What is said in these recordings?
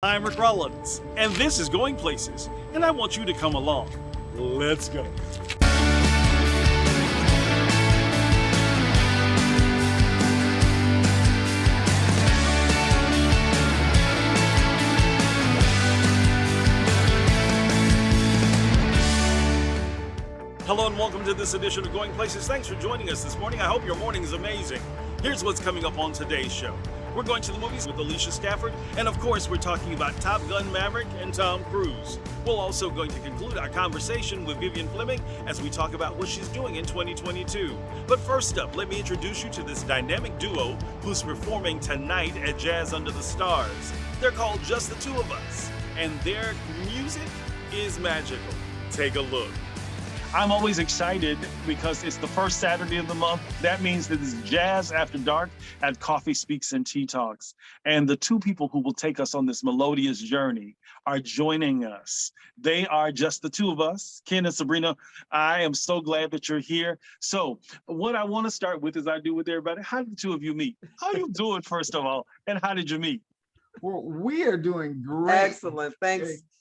I'm Rick Rollins, and this is Going Places, and I want you to come along. Let's go. Hello and welcome to this edition of Going Places. Thanks for joining us this morning. I hope your morning is amazing. Here's what's coming up on today's show. We're going to the movies with Alicia Stafford, and of course we're talking about Top Gun Maverick and Tom Cruise. We're also going to conclude our conversation with Vivian Fleming as we talk about what she's doing in 2022. But first up, let me introduce you to this dynamic duo who's performing tonight at Jazz Under the Stars. They're called Just the Two of Us, and their music is magical. Take a look. I'm always excited because it's the first Saturday of the month. That means that it's Jazz After Dark at Coffee Speaks and Tea Talks. And the two people who will take us on this melodious journey are joining us. They are Just the Two of Us, Ken and Sabrina. I am so glad that you're here. So what I want to start with, as I do with everybody, how did the two of you meet? How are you doing, first of all, and how did you meet? Well, we are doing great. Excellent.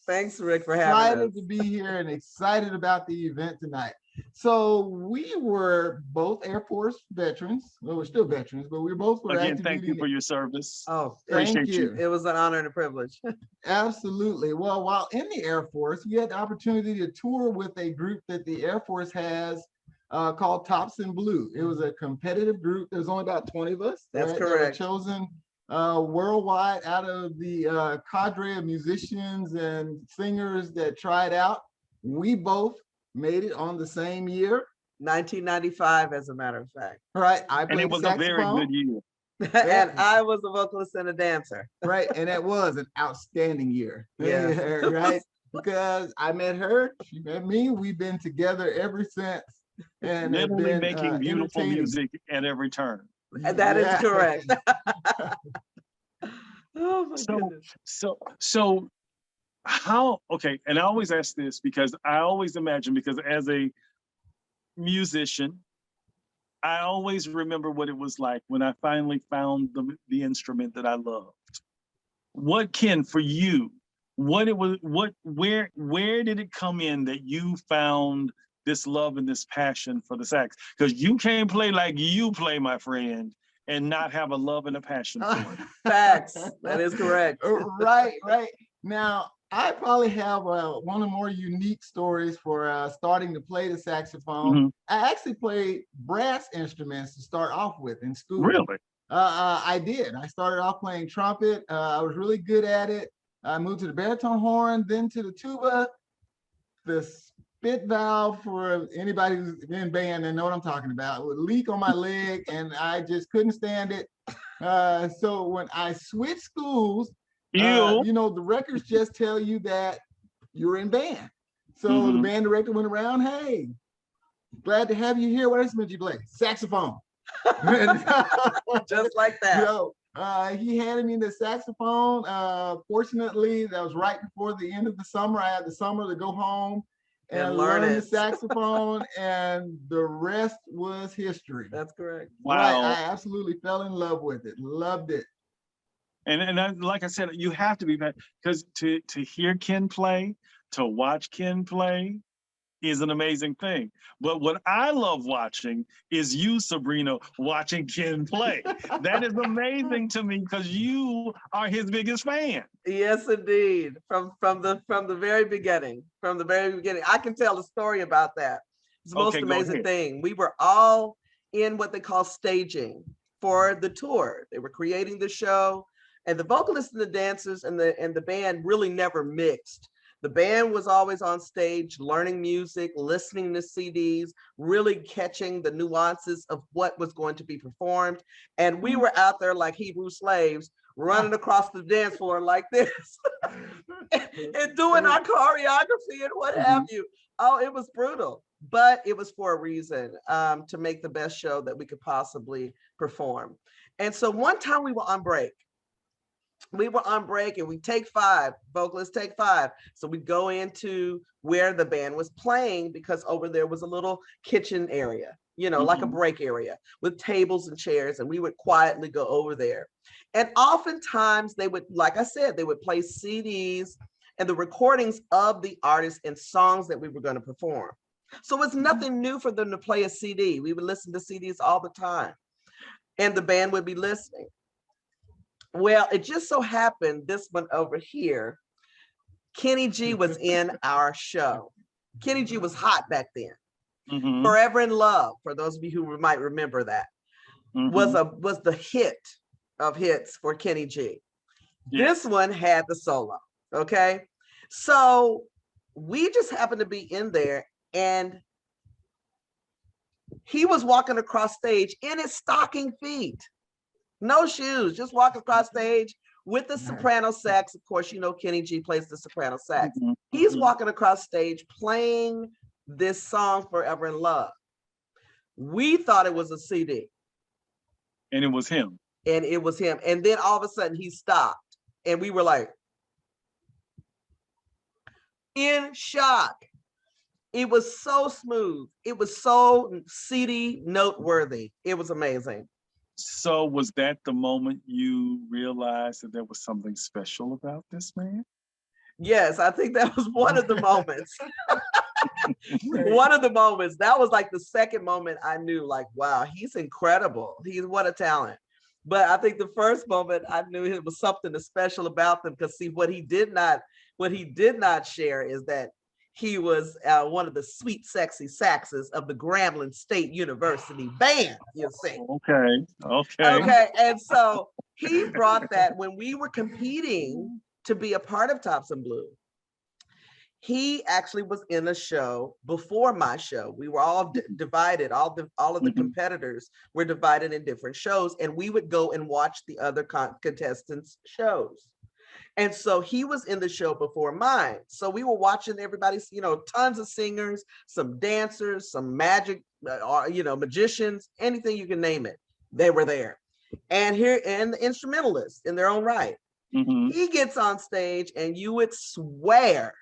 Thanks, Rick, for having us. Excited to be here and excited about the event tonight. So we were both Air Force veterans. Well, we're still veterans, but we both were Again, thank you for your service. Oh, Thank you. It was an honor and a privilege. Absolutely. Well, while in the Air Force, we had the opportunity to tour with a group that the Air Force has called Tops in Blue. It was a competitive group. There's only about 20 of us. That's right, correct. That were chosen worldwide out of the cadre of musicians and singers that tried out. We both made it on the same year. 1995, as a matter of fact. Right. I played And it was saxophone. a very good year. And I was a vocalist and a dancer. Right. And that was an outstanding year. Yeah. Right. Because I met her, she met me. We've been together ever since. And have Literally been, making beautiful entertaining. music at every turn. And that is Yeah. correct. Oh my goodness. So how, okay, and I always ask this because I always imagine, because as a musician, I always remember what it was like when I finally found the instrument that I loved. What, Ken, for you, where did it come in that you found this love and this passion for the sax? Because you can't play like you play, my friend, and not have a love and a passion for it. Facts. That is correct. Right. Now, I probably have one of the more unique stories for starting to play the saxophone. Mm-hmm. I actually played brass instruments to start off with in school. Really? I did. I started off playing trumpet. I was really good at it. I moved to the baritone horn, then to the tuba. The spit valve, for anybody who's in band and know what I'm talking about, would leak on my leg, and I just couldn't stand it. So when I switched schools, the records just tell you that you're in band. So the band director went around, hey, glad to have you here. What instrument you play? Saxophone. Just like that. He handed me the saxophone. Fortunately, that was right before the end of the summer. I had the summer to go home and learn the saxophone, and the rest was history. That's correct. Wow. Right, I absolutely fell in love with it. Loved it. And like I said, you have to be, because to hear Ken play, to watch Ken play is an amazing thing. But what I love watching is you, Sabrina, watching Ken play. That is amazing to me because you are his biggest fan. Yes, indeed. From the very beginning. From the very beginning. I can tell a story about that. It's the most amazing thing. We were all in what they call staging for the tour. They were creating the show, and the vocalists and the dancers and the band really never mixed. The band was always on stage, learning music, listening to CDs, really catching the nuances of what was going to be performed. And we were out there like Hebrew slaves, running across the dance floor like this and doing our choreography and what have you. Oh, it was brutal, but it was for a reason, to make the best show that we could possibly perform. And so one time we were on break. And we take 5, vocalists take 5. So we go into where the band was playing, because over there was a little kitchen area. like a break area with tables and chairs, and we would quietly go over there. And oftentimes they would, like I said, they would play CDs and the recordings of the artists and songs that we were going to perform. So it's nothing new for them to play a CD. We would listen to CDs all the time, and the band would be listening. Well, it just so happened this one over here, Kenny G was in our show. Kenny G was hot back then. Forever in Love, for those of you who might remember that, was the hit of hits for Kenny G. This one had the solo. Okay, so we just happened to be in there, and he was walking across stage in his stocking feet, no shoes, just walking across stage with the soprano sax. Of course, Kenny G plays the soprano sax. He's walking across stage playing this song, Forever in Love. We thought it was a CD. And it was him. And then all of a sudden he stopped, and we were like, in shock. It was so smooth. It was so CD noteworthy. It was amazing. So was that the moment you realized that there was something special about this man? Yes, I think that was one of the moments. One of the moments. That was like the second moment I knew, like, wow, he's incredible. What a talent. But I think the first moment I knew it was something special about them, because see, what he did not share is that he was one of the sweet, sexy saxes of the Grambling State University band, you see. Okay. And so he brought that when we were competing to be a part of Thompson Blue. He actually was in a show before my show. We were all divided. All of the competitors were divided in different shows, and we would go and watch the other contestants' shows. And so he was in the show before mine. So we were watching everybody's, tons of singers, some dancers, some magic, magicians, anything you can name it. They were there. And the instrumentalists in their own right. He gets on stage, and you would swear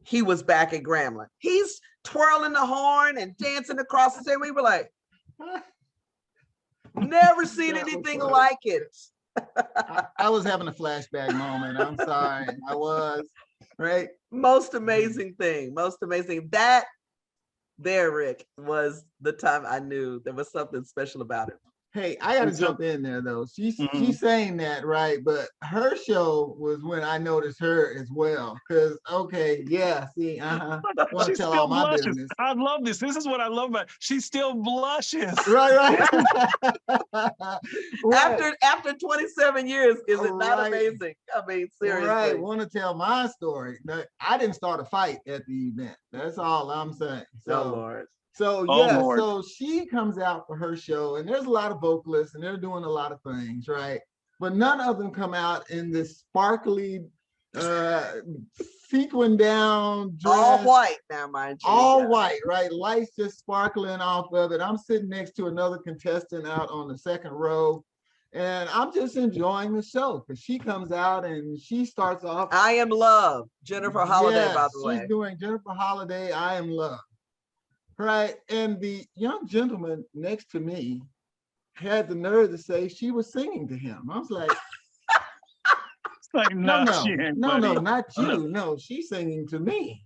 he was back at Grambling. He's twirling the horn and dancing across the stage. We were like, never seen anything like it. I was having a flashback moment. I'm sorry. I was, right? Most amazing thing. That there, Rick, was the time I knew there was something special about it. Hey, I got to jump in there though. She's saying that, right? But her show was when I noticed her as well. Because see, want to tell all my business. I love this. This is what I love about it. She still blushes. Right. After 27 years, is it not amazing? I mean, seriously. Right. Want to tell my story. Now, I didn't start a fight at the event. That's all I'm saying. Oh, Lord. So Lord. So she comes out for her show, and there's a lot of vocalists, and they're doing a lot of things, right? But none of them come out in this sparkly, sequin down dress. All white now, mind you. All white, right? Lights just sparkling off of it. I'm sitting next to another contestant out on the second row, and I'm just enjoying the show because she comes out and she starts off. I Am Love, Jennifer Holliday, by the way. She's doing Jennifer Holliday, I Am Love. Right, and the young gentleman next to me had the nerve to say she was singing to him. I was like, no, not you. No, she's singing to me.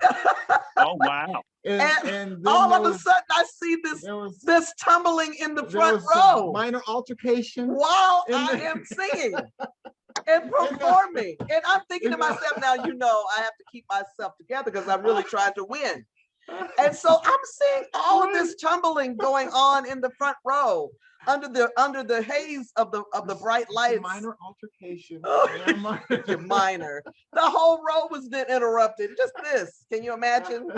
Oh wow! And all of a sudden, I see this tumbling in the front row. Minor altercation while I am singing and performing, and I'm thinking to myself, now I have to keep myself together because I'm really trying to win. And so I'm seeing all of this tumbling going on in the front row under the haze of the bright lights. Minor altercation. Minor. The whole row was then interrupted. Just this. Can you imagine?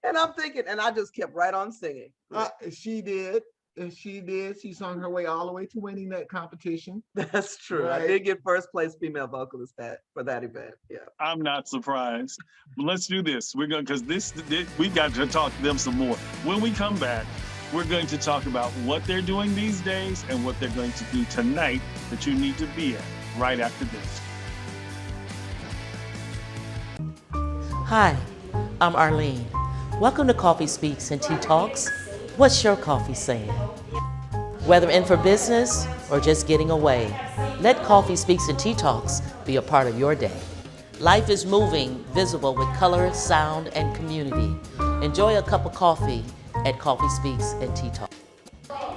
And I'm thinking, and I just kept right on singing. She did. She sung her way all the way to winning that competition. That's true. Right. I did get first place female vocalist for that event. Yeah. I'm not surprised. But let's do this. We're going because this we got to talk to them some more. When we come back, we're going to talk about what they're doing these days and what they're going to do tonight that you need to be at right after this. Hi, I'm Arlene. Welcome to Coffee Speaks and Tea Talks. What's your coffee saying? Whether in for business or just getting away, let Coffee Speaks and Tea Talks be a part of your day. Life is moving, visible with color, sound, and community. Enjoy a cup of coffee at Coffee Speaks and Tea Talks.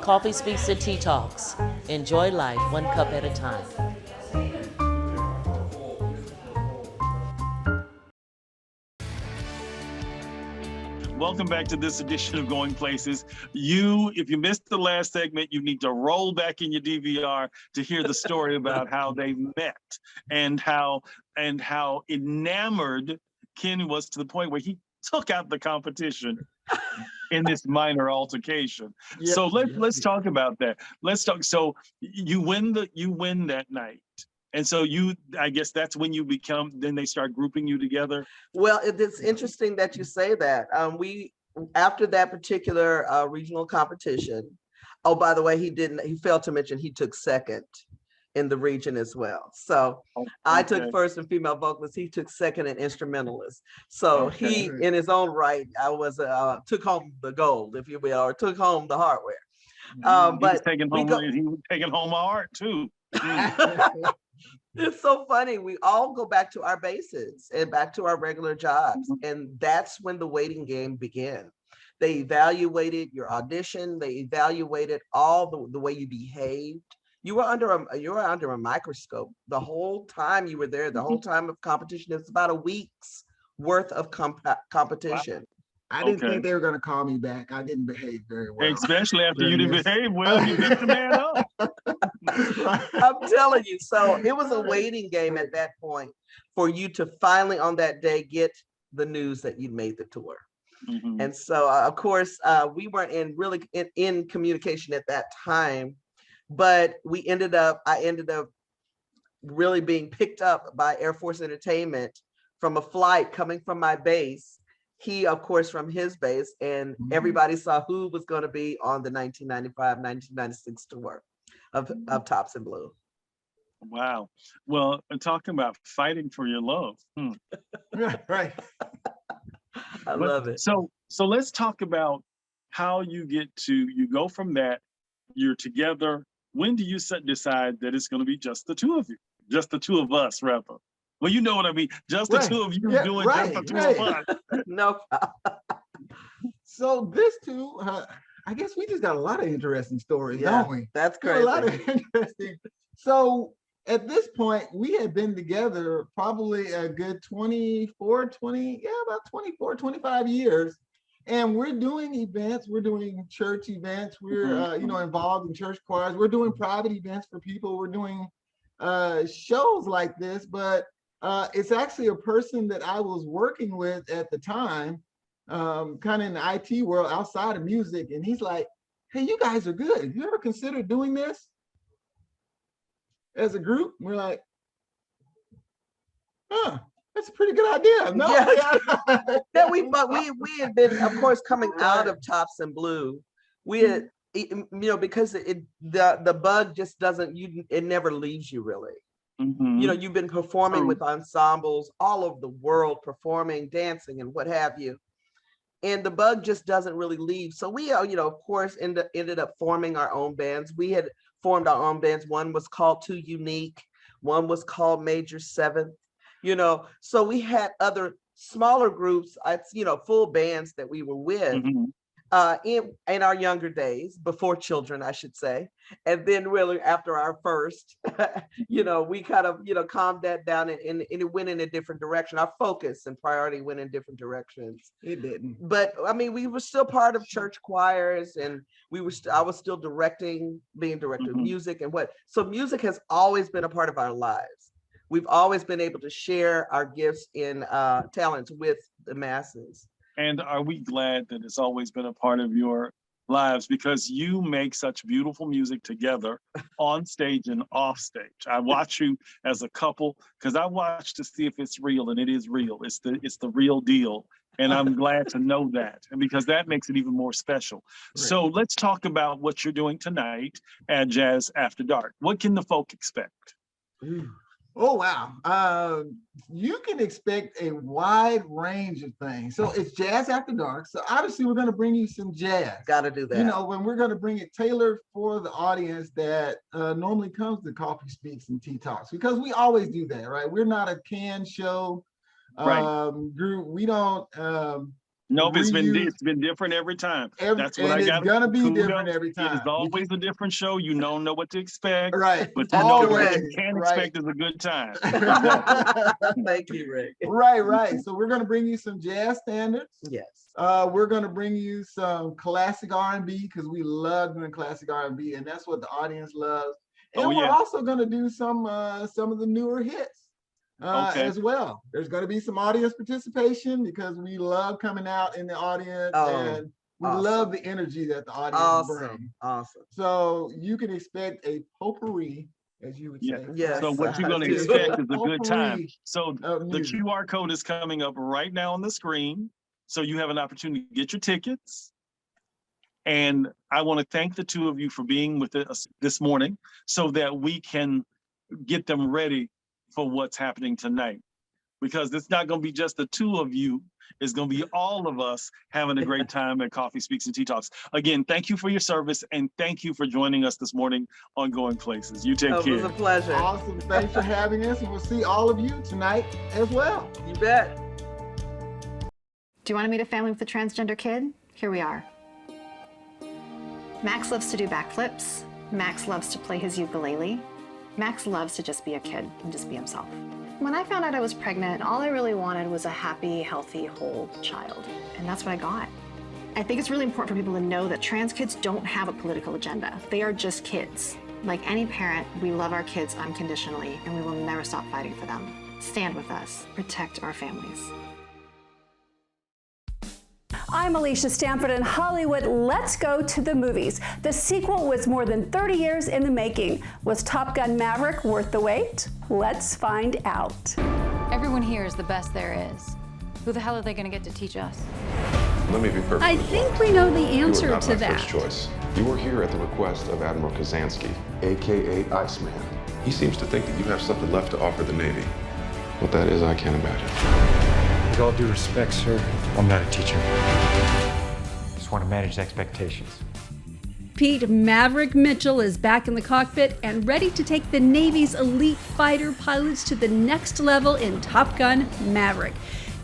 Coffee Speaks and Tea Talks. Enjoy life one cup at a time. Welcome back to this edition of Going Places. If you missed the last segment, you need to roll back in your DVR to hear the story about how they met and how enamored Ken was to the point where he took out the competition in this minor altercation. Yep, so let's talk about that. Let's talk. So you win that night. And so I guess that's when then they start grouping you together. Well, it's interesting that you say that. After that particular regional competition, oh, by the way, he failed to mention he took second in the region as well. So I took first in female vocalist, he took second in instrumentalist. So he, in his own right, took home the gold, if you will, or took home the hardware. He was taking home my art too. It's so funny. We all go back to our bases and back to our regular jobs. And that's when the waiting game began. They evaluated your audition. They evaluated all the way you behaved. You were under a microscope the whole time you were there, the whole time of competition. It's about a week's worth of competition. Wow. I didn't think they were going to call me back. I didn't behave very well. Especially after you didn't behave well, you beat the man up. I'm telling you. So it was a waiting game at that point for you to finally on that day get the news that you'd made the tour. Mm-hmm. And so, of course, we weren't in communication at that time, but I ended up really being picked up by Air Force Entertainment from a flight coming from my base. He, of course, from his base, and everybody saw who was going to be on the 1995-1996 tour of Tops in Blue. Wow. Well, talking about fighting for your love. Right. I love it. So let's talk about how you go from that, you're together. When do you decide that it's going to be just the two of you? Just the two of us, rather. Well, you know what I mean. Just the two of you doing just the two of us. No. So this too, I guess we just got a lot of interesting stories, don't we? That's crazy. A lot of interesting. So at this point, we had been together probably a good 25 years. And we're doing events, we're doing church events, we're involved in church choirs, we're doing private events for people, we're doing shows like this, but it's actually a person that I was working with at the time, kind of in the IT world outside of music. And he's like, hey, you guys are good. Have you ever considered doing this as a group? And we're like, that's a pretty good idea. No, yeah. we had been, of course, coming out of Tops in Blue. We had, because the bug just it never leaves you really. Mm-hmm. You've been performing with ensembles all over the world, performing, dancing, and what have you. And the bug just doesn't really leave. So we, of course, ended up forming our own bands. We had formed our own bands. One was called Too Unique. One was called Major Seventh. So we had other smaller groups, full bands that we were with. Mm-hmm. In our younger days, before children, I should say. And then really after our first, we kind of, calmed that down and it went in a different direction. Our focus and priority went in different directions. It didn't. But I mean, we were still part of church choirs, and I was still being director of music so music has always been a part of our lives. We've always been able to share our gifts and talents with the masses. And are we glad that it's always been a part of your lives, because you make such beautiful music together on stage and off stage. I watch you as a couple because I watch to see if it's real, and it is real. It's the real deal. And I'm glad to know that, and because that makes it even more special. Right. So let's talk about what you're doing tonight at Jazz After Dark. What can the folk expect? Oh, wow. You can expect a wide range of things. So it's Jazz After Dark. So obviously we're going to bring you some jazz. Got to do that. You know, when we're going to bring it tailored for the audience that normally comes to Coffee Speaks and Tea Talks, because we always do that, right? We're not a canned show group. We don't Nope, it's been different every time. That's what I got. It's gonna be different every time. It is always a different show. You don't know what to expect, right? But you know what you can expect is a good time. Thank you, Rick. Right. So we're gonna bring you some jazz standards. Yes. We're gonna bring you some classic R&B because we love doing classic R&B, and that's what the audience loves. And we're also gonna do some of the newer hits. As well. There's going to be some audience participation because we love coming out in the audience and we love the energy that the audience brings. Awesome. So you can expect a potpourri, as you would say. Yes. So what you're going to expect is a good time. So the QR code is coming up right now on the screen. So you have an opportunity to get your tickets. And I want to thank the two of you for being with us this morning so that we can get them ready for what's happening tonight, because it's not going to be just the two of you. It's going to be all of us having a great time at Coffee Speaks and Tea Talks. Again, thank you for your service and thank you for joining us this morning on Going Places. You take care. It was a pleasure. Awesome. Thanks for having us, and we'll see all of you tonight as well. You bet. Do you want to meet a family with a transgender kid? Here we are. Max loves to do backflips. Max loves to play his ukulele. Max loves to just be a kid and just be himself. When I found out I was pregnant, all I really wanted was a happy, healthy, whole child. And that's what I got. I think it's really important for people to know that trans kids don't have a political agenda. They are just kids. Like any parent, we love our kids unconditionally, and we will never stop fighting for them. Stand with us. Protect our families. I'm Alicia Stanford in Hollywood. Let's go to the movies. The sequel was more than 30 years in the making. Was Top Gun Maverick worth the wait? Let's find out. Everyone here is the best there is. Who the hell are they going to get to teach us? Let me be perfect. I think we know the answer to that. You were not my first choice. You were here at the request of Admiral Kazansky, AKA Iceman. He seems to think that you have something left to offer the Navy. What that is, I can't imagine. With all due respect, sir, I'm not a teacher. Just want to manage expectations. Pete Maverick Mitchell is back in the cockpit and ready to take the Navy's elite fighter pilots to the next level in Top Gun Maverick.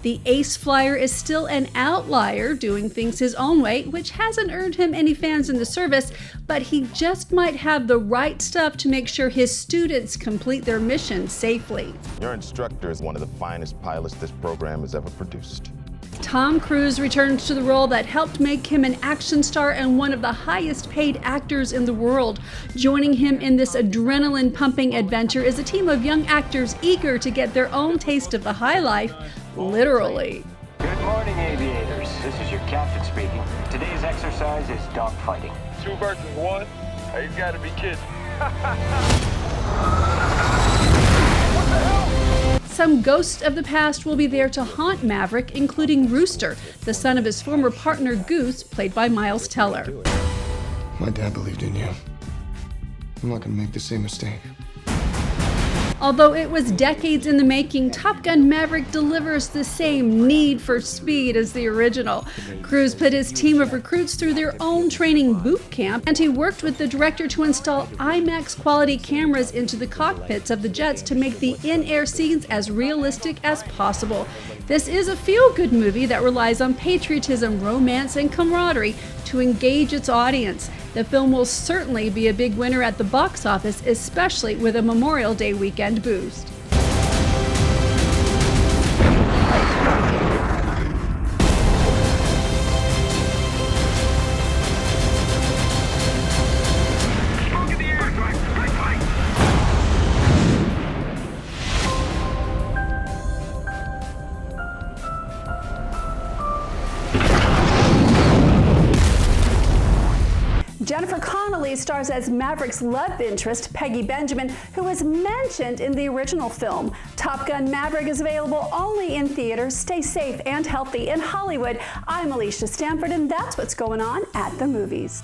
The ace flyer is still an outlier, doing things his own way, which hasn't earned him any fans in the service, but he just might have the right stuff to make sure his students complete their mission safely. Your instructor is one of the finest pilots this program has ever produced. Tom Cruise returns to the role that helped make him an action star and one of the highest paid actors in the world. Joining him in this adrenaline-pumping adventure is a team of young actors eager to get their own taste of the high life, literally. Good morning, aviators. This is your captain speaking. Today's exercise is dogfighting. 2 versus 1? Hey, you gotta be kidding. What the hell? Some ghosts of the past will be there to haunt Maverick, including Rooster, the son of his former partner Goose, played by Miles Teller. My dad believed in you. I'm not gonna make the same mistake. Although it was decades in the making, Top Gun Maverick delivers the same need for speed as the original. Cruise put his team of recruits through their own training boot camp, and he worked with the director to install IMAX quality cameras into the cockpits of the jets to make the in-air scenes as realistic as possible. This is a feel-good movie that relies on patriotism, romance, and camaraderie to engage its audience. The film will certainly be a big winner at the box office, especially with a Memorial Day weekend boost. Jennifer Connelly stars as Maverick's love interest, Peggy Benjamin, who was mentioned in the original film. Top Gun Maverick is available only in theaters. Stay safe and healthy in Hollywood. I'm Alicia Stanford, and that's what's going on at the movies.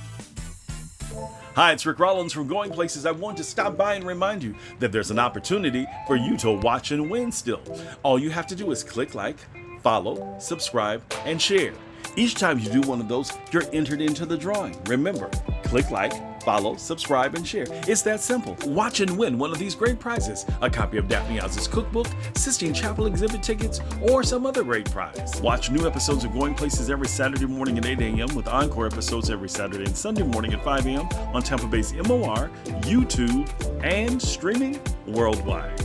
Hi, it's Rick Rollins from Going Places. I want to stop by and remind you that there's an opportunity for you to watch and win still. All you have to do is click like, follow, subscribe, and share. Each time you do one of those, you're entered into the drawing. Remember, click like, follow, subscribe, and share. It's that simple. Watch and win one of these great prizes: a copy of Daphne House's cookbook, Sistine Chapel exhibit tickets, or some other great prize. Watch new episodes of Going Places every Saturday morning at 8 a.m. with encore episodes every Saturday and Sunday morning at 5 a.m. on Tampa Bay's MOR, YouTube, and streaming worldwide.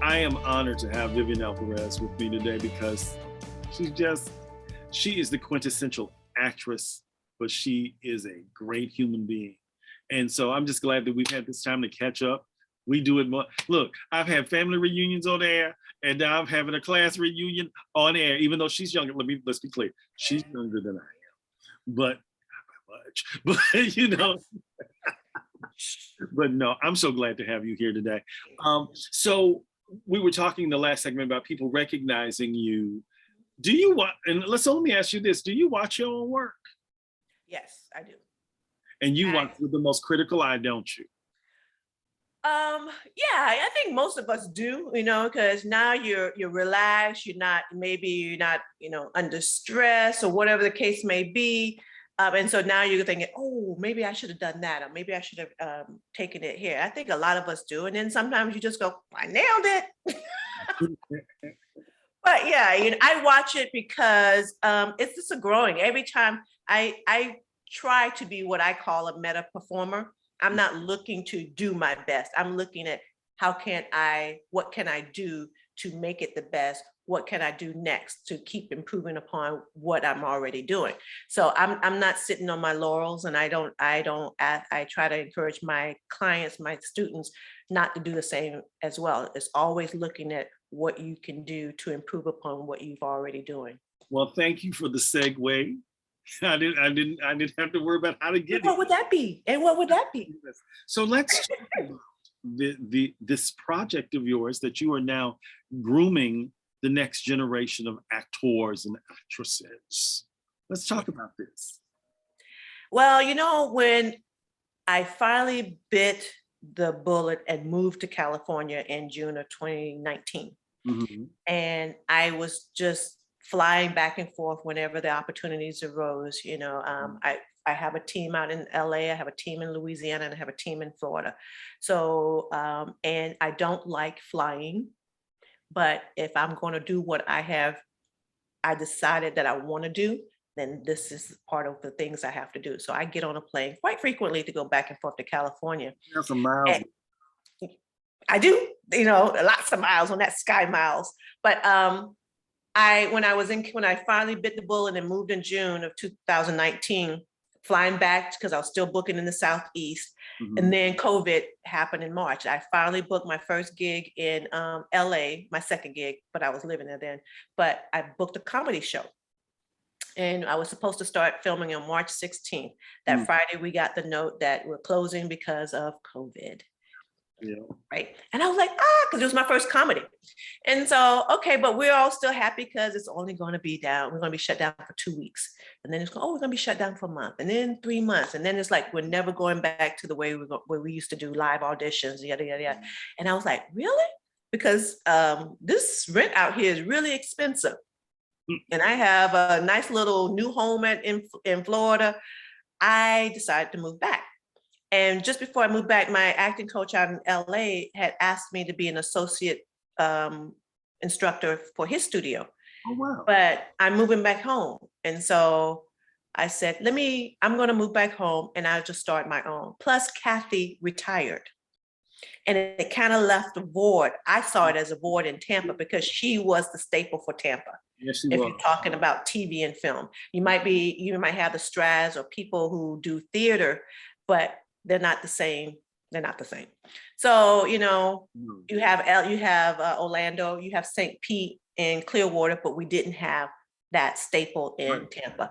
I am honored to have Vivian Alvarez with me today because she is the quintessential actress, but she is a great human being. And so I'm just glad that we've had this time to catch up. We do it more. Look, I've had family reunions on air, and now I'm having a class reunion on air, even though she's younger. Let's be clear. She's younger than I am, but not much. But you know, but no, I'm so glad to have you here today. So we were talking in the last segment about people recognizing you. Do you watch, and let me ask you this, do you watch your own work? Yes, I do. And you watch with the most critical eye, don't you? Yeah, I think most of us do, you know, because now you're relaxed, you're not, you know, under stress or whatever the case may be. And so now you're thinking, oh, maybe I should have done that, or maybe I should have taken it here. I think a lot of us do. And then sometimes you just go, I nailed it. But yeah, you know, I watch it because it's just a growing. Every time I try to be what I call a meta performer. I'm not looking to do my best. I'm looking at what can I do to make it the best? What can I do next to keep improving upon what I'm already doing? So I'm not sitting on my laurels, and I try to encourage my clients, my students, not to do the same as well. It's always looking at what you can do to improve upon what you've already doing. Well, thank you for the segue. I didn't have to worry about how to get it. What would that be? And what would that be? So let's talk about this project of yours that you are now grooming the next generation of actors and actresses. Let's talk about this. Well, you know, when I finally bit the bullet and moved to California in June of 2019, and I was just flying back and forth whenever the opportunities arose. You know, I have a team out in LA, I have a team in Louisiana, and I have a team in Florida. So, and I don't like flying, but if I'm going to do what I decided that I want to do, then this is part of the things I have to do. So I get on a plane quite frequently to go back and forth to California. That's a mile. I do, you know, lots of miles on that Sky Miles. But when I finally bit the bullet and moved in June of 2019, flying back because I was still booking in the Southeast, and then COVID happened in March. I finally booked my first gig in LA, my second gig, but I was living there then. But I booked a comedy show, and I was supposed to start filming on March 16th. That Friday, we got the note that we're closing because of COVID. Yeah. Right. And I was like, because it was my first comedy. And so, okay, but we're all still happy because it's only going to be down. We're going to be shut down for 2 weeks. And then it's going, we're going to be shut down for a month, and then 3 months. And then it's like, we're never going back to the way we used to do live auditions, yada, yada, yada. And I was like, really? Because this rent out here is really expensive. And I have a nice little new home in Florida. I decided to move back. And just before I moved back, my acting coach out in LA had asked me to be an associate instructor for his studio. Oh, wow. But I'm moving back home. And so I said, I'm going to move back home and I'll just start my own. Plus, Kathy retired. And it kind of left a void. I saw it as a void in Tampa because she was the staple for Tampa. Yes, she if was. You're talking about TV and film, you might have the Strads or people who do theater, but they're not the same. They're not the same. So, you know, you have Orlando, you have St. Pete and Clearwater, but we didn't have that staple in Tampa.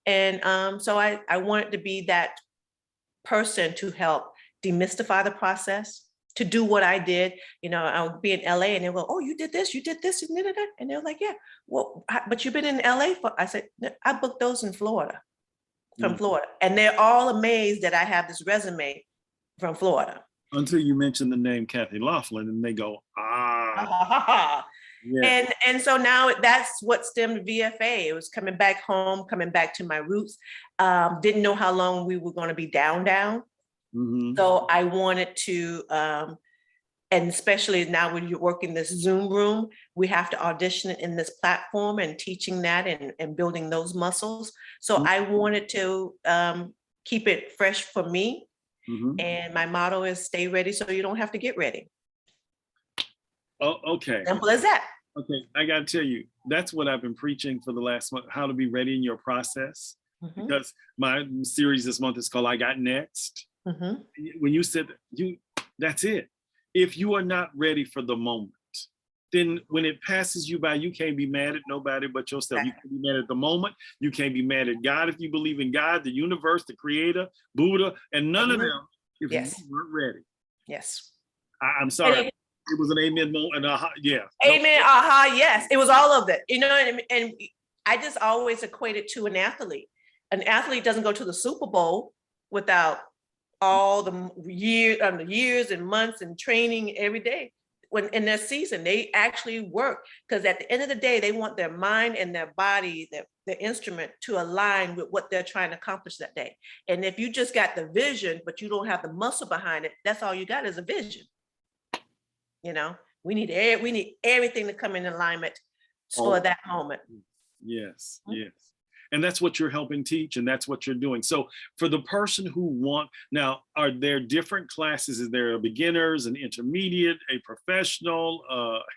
And so I wanted to be that person to help demystify the process, to do what I did. You know, I would be in LA and they'll go, oh, you did this, you did this, and da, da, da. And they're like, yeah, well, but you've been in LA for, I said, I booked those in Florida. from Florida. And they're all amazed that I have this resume from Florida. Until you mention the name Kathy Laughlin and they go, ah. Yeah. And so now that's what stemmed VFA. It was coming back home, coming back to my roots. Didn't know how long we were going to be down. Mm-hmm. So I wanted to, and especially now when you're working this Zoom room, we have to audition in this platform and teaching that and building those muscles. So Mm-hmm. I wanted to keep it fresh for me. Mm-hmm. And my motto is stay ready so you don't have to get ready. Oh, okay. Simple as that. Okay, I got to tell you, that's what I've been preaching for the last month, how to be ready in your process. Mm-hmm. Because my series this month is called I Got Next. Mm-hmm. When you said that's it. If you are not ready for the moment, then when it passes you by, you can't be mad at nobody but yourself. You can't be mad at the moment. You can't be mad at God if you believe in God, the universe, the creator, Buddha, and none of them if you weren't ready. Yes. I'm sorry. It was an amen moment. Yeah. Amen. Aha. Yes. It was all of that. You know, and I just always equate it to an athlete. An athlete doesn't go to the Super Bowl without all the years and months and training every day. When in their season, they actually work because at the end of the day, they want their mind and their body, their instrument to align with what they're trying to accomplish that day. And if you just got the vision, but you don't have the muscle behind it, that's all you got is a vision. You know, we need everything to come in alignment for that moment. Yes, yes. And that's what you're helping teach, and that's what you're doing. So for the person who now, are there different classes? Is there a beginners, an intermediate, a professional,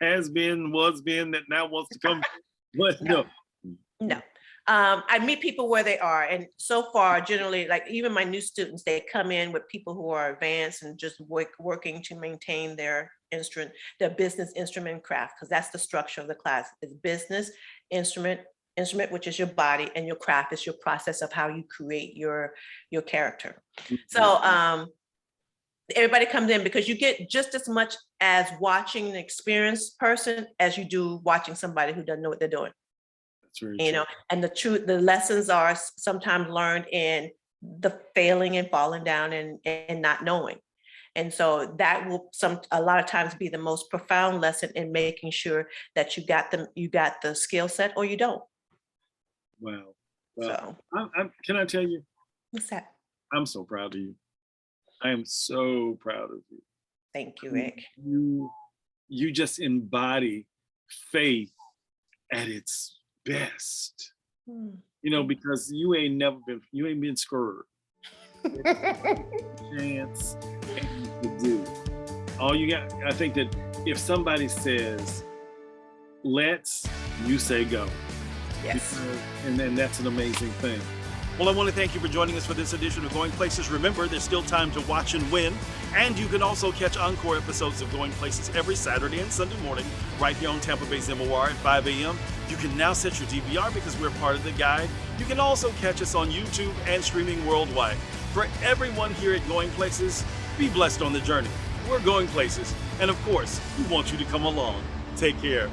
has been, was been, that now wants to come? But no. I meet people where they are. And so far, generally, like even my new students, they come in with people who are advanced and just working to maintain their instrument, their business, instrument, craft, because that's the structure of the class. It's business, instrument, which is your body, and your craft is your process of how you create your character. So everybody comes in because you get just as much as watching an experienced person as you do watching somebody who doesn't know what they're doing. That's very you know, and the lessons are sometimes learned in the failing and falling down and not knowing. And so that will a lot of times be the most profound lesson in making sure that you got the skill set or you don't. Wow. Well, so can I tell you? What's that? I'm so proud of you. I am so proud of you. Thank you, Rick. You just embody faith at its best. You know, because you ain't been screwed. Chance to do. All you got, I think that if somebody says, let's, you say go. Yes. And then that's an amazing thing. Well, I want to thank you for joining us for this edition of Going Places. Remember, there's still time to watch and win. And you can also catch encore episodes of Going Places every Saturday and Sunday morning right here on Tampa Bay's MOR at 5 a.m. You can now set your DVR because we're part of the guide. You can also catch us on YouTube and streaming worldwide. For everyone here at Going Places, be blessed on the journey. We're Going Places. And of course, we want you to come along. Take care.